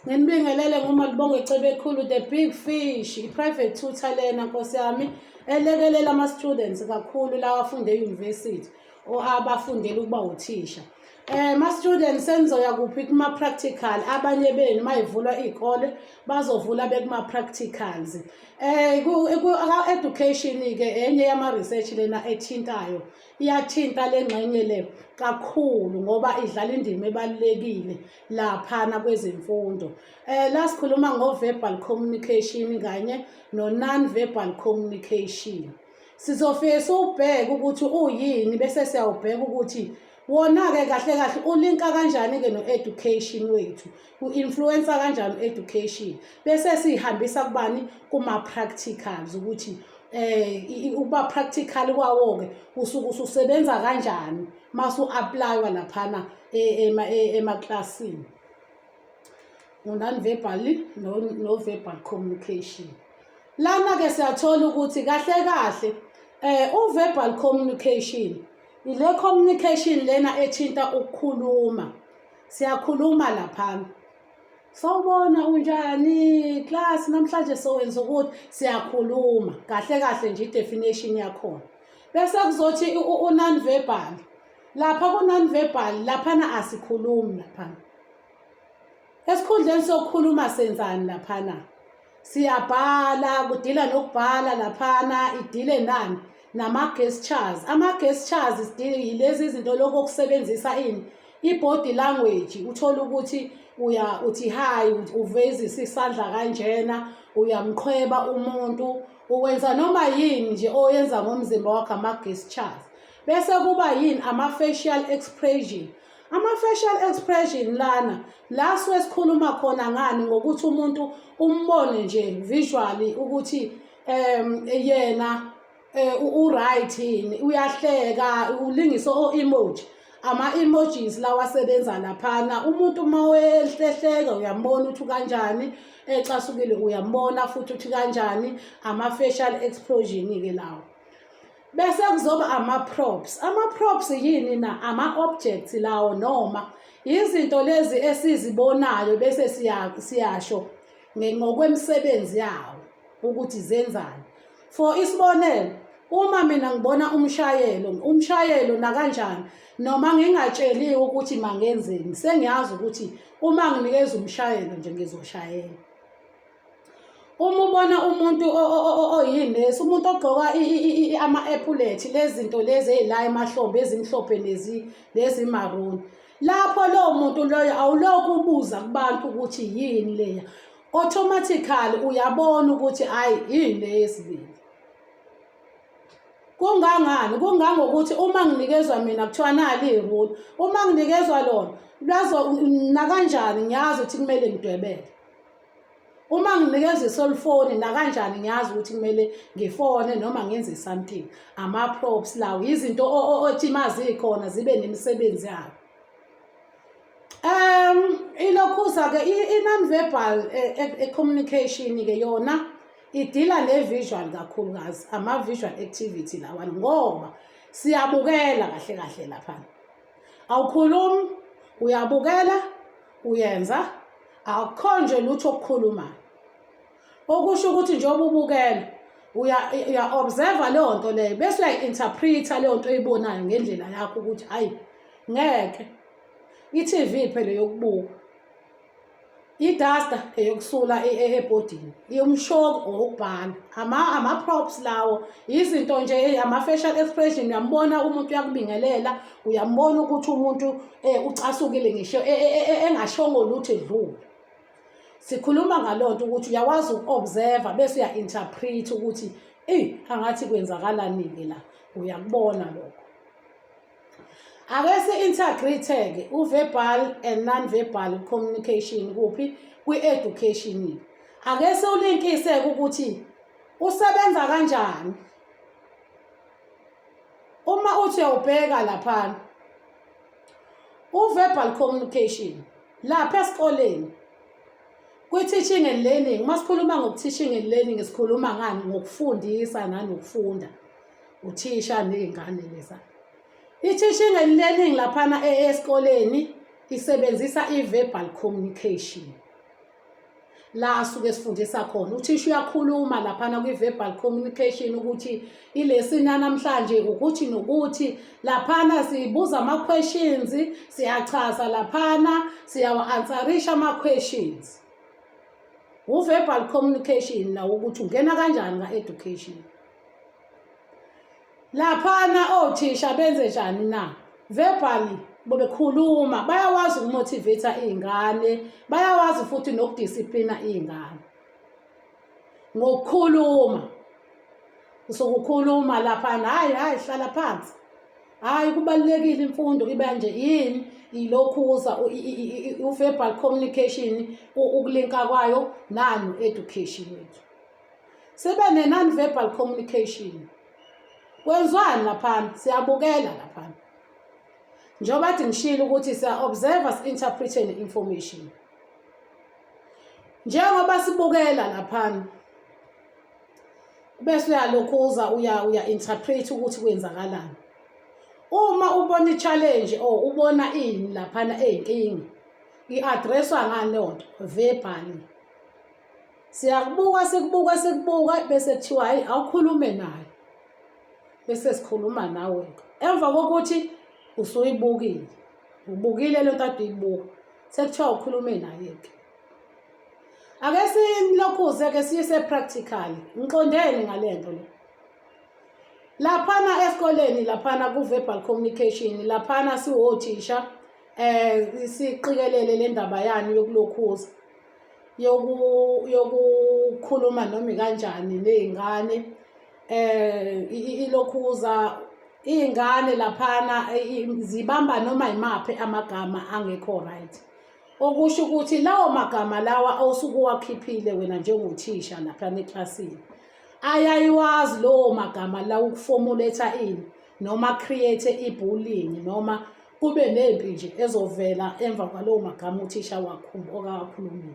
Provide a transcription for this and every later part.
Nginibingelele nguMalibonge Cebekhulu, the big fish, i-private tutor lena Nkosi yami elekelela ama-students kakhulu lawa afunde e-university or abafundela ukuba uthisha. Ma-students senizoya kuphi kuma-practical, abanye benu mayivulwa iy'kole bazovula bekuma-practicals. Education-ke enye yama-research lena ethintayo, iyathinta le ngxenye le kakhulu ngoba idlala indima ebalulekile laphana kwezemfundo. La sikhuluma ngo-verbal communication kanye no-non-verbal communication. Sizofike siwubheke ukuthi uyini bese siyawubheka ukuthi wona-ke kahle kahle ulinka kanjani-ke no-education wethu, u-influencer kanjani u-education, bese siyihambisa kubani kuma-practicals ukuthi ukuba practical kwawo-ke usuke ususebenza kanjani masu-apply-wa laphana emaklasini. Non-verbal no-verbal communication. Lana-ke siyathola ukuthi kahle kahle u-verbal communication ile communication lena ethinta ukukhuluma. Siyakhuluma laphana, sawubona unjani class, namhlanje sowenza ukuthi, siyakhuluma kahle kahle nje i-definition yakhona. Bese kuzothi u-non-verbal, lapha ku-non-verbal laphana asikhulumi laphana. Esikhundleni sokukhuluma senzani laphana? Siyabhala, kudila nokubhala laphana, idile nani? Nama-gestures. Ama-gestures yilezi izinto lokho okusebenzisa ini? I-body language. Uthola ukuthi uthi hi, uvezisa isandla kanjena, uyamqhweba umuntu, uwenza noma yini nje oyenza ngomzimba wakho, ama-gestures. Bese kuba yini? Ama-facial expression. Ama-facial expression lana, la suke sikhuluma khona ngani? Ngokuthi umuntu umbone nje visually ukuthi yena u-right yini, uyahleka, ulingisa o-emoji. Ama-emojis lawa asebenza laphana. Umuntu uma wehlehleka uyambona ukuthi kanjani, ecasukile uyambona futhi ukuthi kanjani. Ama-facial expression-ke lawo. Bese kuzoba ama-props. Ama-props yini na? Ama-objects lawo noma izinto lezi esizibonayo bese siyasho ngokwemisebenzi yawo ukuthi zenzani. For isibonelo, uma mina ngibona umshayelo nakanjani, noma ngingatsheliwe ukuthi mangenzeni, sengiyazi ukuthi uma nginikeza umshayelo nje ngizoshayela. Uma ubona umuntu oyinesi, umuntu ogqoka ama-epaulet, lezi zinto lezi ey'la emahlombe ezimhlophe lezi maroon, lapho lowo muntu loyo awulokhu ubuza kubantu ukuthi yini leya, automatically uyabona ukuthi hayi yini leyesibili. Kungangani? Kungangokuthi uma nginikezwa mina kuthiwa nali irule, uma nginikezwa lona nakanjani ngiyazi ukuthi kumele ngidwebele. Uma nginikezwa iselfoni nakanjani ngiyazi ukuthi kumele ngifone noma ngenze something. Ama-props lawo izinto othi mazikhona zibe nemisebenzi yayo. Ilokhuza-ke i-non-verbal communication-ke yona idila ne-visual kakhulukazi, ama-visual activity lawa, ngoba siyabukela kahle kahle laphana. Awukhulumi, uyabukela, uyenza, akukho nje lutho okukhulumayo. Okusho ukuthi njengoba ubukela uya-observe leyo nto leyo bese uyayi-interpreta leyo nto oyibonayo ngendlela yakho ukuthi hayi ngeke. I-TV phela yokubuka, i-duster eyokusula ebhodini, umshoko owokubhala. Ama-props lawo izinto nje, ama-facial expression. Uyambona umuntu uyakubingelela, uyambona ukuthi umuntu ucasukile ngisho engashongo lutho edlule. Sikhuluma ngaloo nto ukuthi uyakwazi uku-observe bese uya-interpreta ukuthi angathi kwenzakalani-ke la, uyakubona lokho. Ake si-integrate-ke u-verbal and non-verbal communication kuphi? Kwi-education. Ake siwulinkise-ke ukuthi usebenza kanjani. Uma uthi uyawubheka laphana u-verbal communication lapha esikoleni kwi-teaching and learning, masikhuluma ngoku-teaching and learning sikhuluma ngani? Ngokufundisa nanokufunda, uthisha ney'ngane leza. I-teaching and learning laphana esikoleni isebenzisa i-verbal communication. la suke sifundisa khona. Uthisha uyakhuluma laphana kwi-verbal communication ukuthi ilesson yanamhlanje ukuthi nokuthi laphana sibuza ama-questions, siyachaza laphana, siyawa-answerisha ama-questions. U-verbal communication nawo ukuthi ungena kanjani nga-education. Laphana othisha benze njani na? Verbally bekhuluma, bayawazi ukumotivate iy'ngane, bayawazi futhi nokudisiplina iy'ngane ngokukhuluma. Usukukhuluma laphana, hayi hlala phansi, hayi kubalulekile imfundo ibe nje yini, ilokhuza u-verbal communication ukulinka kwayo nani education yethu. Sibe ne-non-verbal communication. Kwenziwani laphana? Siyabukela laphana. Njengoba bathi ngishilo ukuthi siya-observe, si-interprete ne-information. Njengoba sibukela laphana bese uyalokhuza uya-interprete ukuthi kwenzakalani. Uma ubona i-challenge or ubona ini laphana ey'nkinga, i-addresswa ngani leyo nto? Verbally. Sikubuka bese kuthiwa hayi awukhulume naye, bese sikhuluma nawe-ke. Emva kokuthi usuyibukile, ubukile lento kade uyibuka, sekuthiwa ukhulume naye-ke. Ake silokhuze-ke siyise practical. Ngiqondeni ngale nto le. Laphana esikoleni laphana ku-verbal communication laphana siwothisha siqikelele le ndaba yani yokulokhuza yokukhuluma noma kanjani ney'ngane ilokhuza iy'ngane laphana zibamba noma yimaphi amagama angekho right. Okusho ukuthi lawo magama lawa osuke uwakhiphile wena njengothisha laphana eklasini ayayiwazi lowo magama la ukuformulate ini noma create i-bullying noma kube nempi nje ezovela emva kwalowo magama uthisha okawakhulumile.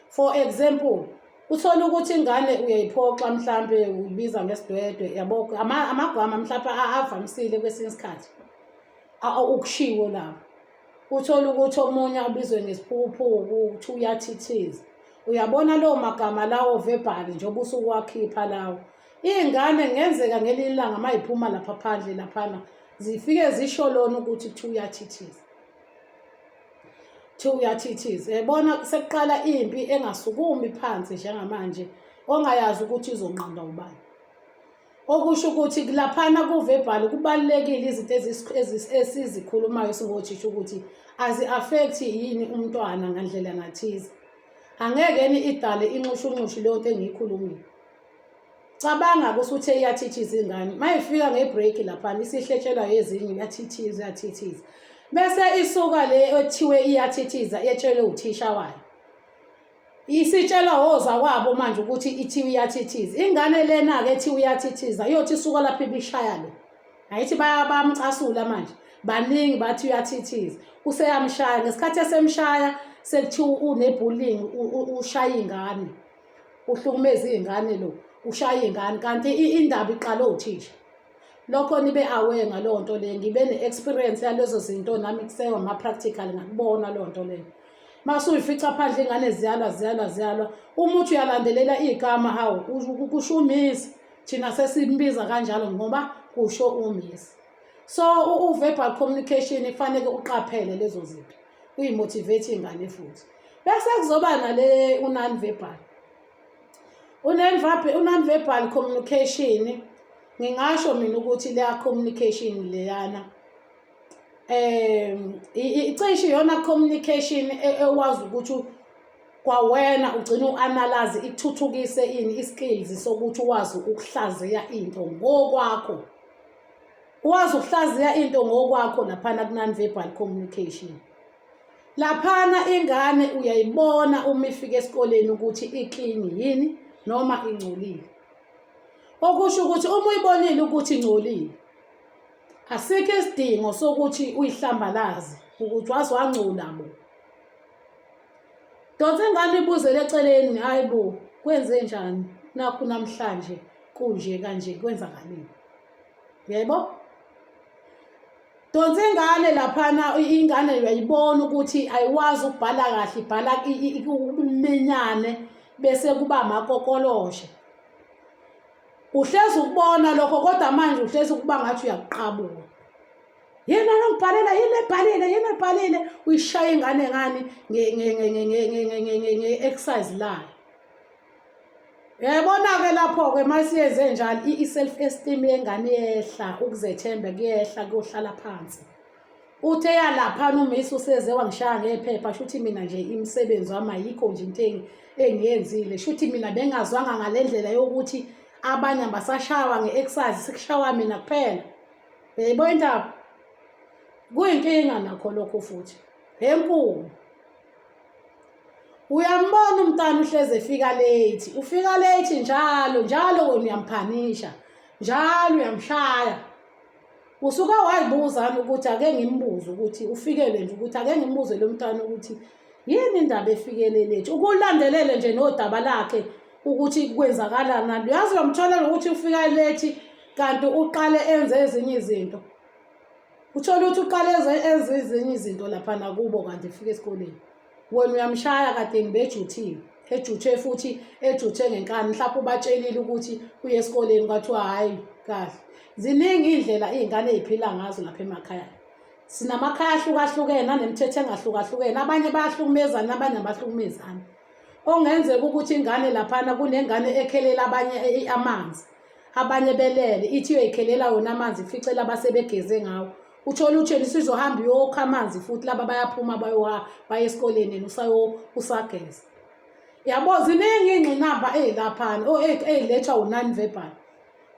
For example, uthola ukuthi ingane uyayiphoxa mhlambe uyibiza ngesidwedwe, yabo amagama mhlawumbe avamisile kwesinye isikhathi ukushiwo lapho. Uthola ukuthi omunye abizwe ngesiphuphuku, uthi uyathithiza. Uyabona lowo magama lawo verbal njengoba usuke wakhipha lawo. Iy'ngane ngenzeka ngelinye ilanga mayiphuma lapha phandle laphana zifike zisho lona ukuthi kuthiwa uyathithiza. Uyathithiza. Yabona sekuqala impi engasukumi phansi njengamanje ongayazi ukuthi izonqanda ubani. Okusho ukuthi laphana ku-verbal kubalulekile izinto esizikhulumayo singothisha ukuthi azi-affect yini umntwana ngandlela nathize. Angeke idale inxushunxushu leyo nto engiyikhulumile. Cabanga kusuthe iyathithiza ingane. Mayifika ngebreak laphana isihletshelwa ezinye uyathithiza. Bese isuka le ethiwe iyathithiza etshelwe uthisha wayo. Isitshelwa woza kwabo manje ukuthi ithiwe iyathithiza. Ingane lena-ke ethiwe iyathithiza iyothi isuka lapha ibishaya lo. Ayithi bayamcasula manje. Baningi bathi uyathithiza. Useyamshaya ngesikhathi esemshaya sekuthiwa une-bullying ushaya ingane. Uhlukumeza iy'ngane lo. Ushaya ingane kanti indaba iqala othisha. Lokho nibe aware ngaleyo nto le, ngibe ne-experience yalezo zinto nami kusewa ama-practical ngakubona leyo nto leyo. Mase uyifica phandle ingane ziyalwa. Uma uthi uyalandelela igama hawu kusho umisi, thina sesimbiza kanjalo ngoba kusho umisi. So u-verbal communication kufanele uqaphele lezo zinto. Uyimotivate ingane futhi. Bese kuzoba nale u-non-verbal. U-non-verbal communication ngingasho mina ukuthi leya communication leyana icishe iyona communication ewazi ukuthi kwawena ugcina u-analyze ithuthukise ini i-skills sokuthi uwazi ukuhlaziya into ngokwakho. Uwazi ukuhlaziya into ngokwakho laphana ku-non-verbal communication. Laphana ingane uyayibona uma ifika esikoleni ukuthi i-clean yini noma ingcolile. Okusho ukuthi uma uyibonile ukuthi ingcolile asikho isidingo sokuthi uyihlambalaze ukuthi wazi wangcola bo. Donse ingane ibuzele eceleni, hayi bo kwenze njani nakho namhlanje kunje kanje kwenzakaleni. Yebo? Donse ingane laphana ingane uyayibona ukuthi ayiwazi ukubhala kahle, ibhala iminyane bese kuba amakokoloshe. Uhlezi ukubona lokho kodwa manje uhlezi ukuba ngathi uyakuqabuka. Yena nongibhalela yena ebhalile uyishaya ingane ngani nge-exercise layo. Yayibona-ke lapho-ke masiyenze njalo i-self esteem yengane yehla, ukuzethemba kuyehla kuyohlala phansi. Uthe yalaphana umisi useze wangishaya ngephepha shuthi mina nje imisebenzi wami ayikho nje into engiyenzile. Shuthi mina bengazwanga ngale ndlela yokuthi abanye basashawa nge-exercise sikushawa mina kuphela. Yayibona indaba? Kuyinkinga nakho lokho futhi. Enkulu. Uyambona umntana uhleze efika late. Ufika late njalo wena uyamphanisha. Njalo uyamshaya. Usuka wayibuza ukuthi ake ngimbuze ukuthi ufikele nje ukuthi ake ngimbuze lo mntana ukuthi yini indaba efikele late. Ukulandelele nje nodaba lakhe ukuthi kwenzakalana. Uyazi uyamthola ukuthi ufika late kanti uqale enze ezinye izinto. Uthola ukuthi uqale enze ezinye izinto lapha nakubo kanti efika esikoleni. Wena uyamshaya kade ngibejuthiwe. Ejuthe futhi ejuthe ngenkani mhlawumbe ubatshelile ukuthi uye esikoleni kwathiwa hayi kahle. Ziningi indlela izingane eziphila ngazo lapha emakhaya. Sinamakhaya ahlukahlukene anemithetho engahlukahlukene. Abanye bayahlukumezana abanye abahlukumezana. Ongenzeka ukuthi ingane laphana kunengane ekhelela abanye amanzi. Abanye belele ithi uyikhelela yona amanzi ificela abasebegeze ngawo. Uthola utheni sizohamba uyokha amanzi futhi laba bayaphuma baye esikoleni usageza. Yabo ziningi ingqinamba laphana ezilethwa u-non-verbal.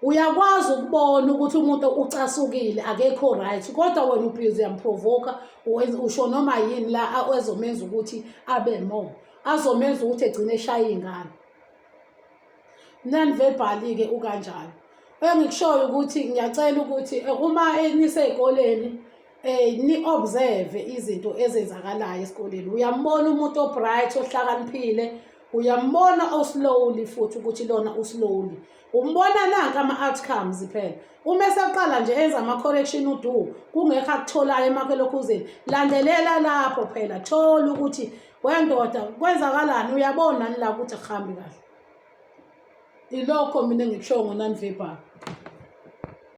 Uyakwazi ukubona ukuthi umuntu ucasukile akekho right kodwa wena ubhizi uyamprovoka usho noma yini la ezomenza ukuthi abe more. Azomenza ukuthi egcine eshaya ingane. Non-verbal-ke ukanjalo. Engikushoyo ukuthi ngiyacela ukuthi uma nisey'koleni ni-observe izinto ezenzakalayo esikoleni. Uyambona umuntu o-bright ohlakaniphile, uyambona o-slowly futhi ukuthi lona u-slowly. Umbona nanka ama-outcomes phela. Uma esaqala nje enza ama-correction udo kungekho akutholayo emakholokhuzeni. Landelela lapho phela thola ukuthi wendoda kwenzakalani uyabona la ukuthi akuhambi kahle. Ilokho mina engikushoyo ngo-non-verbal.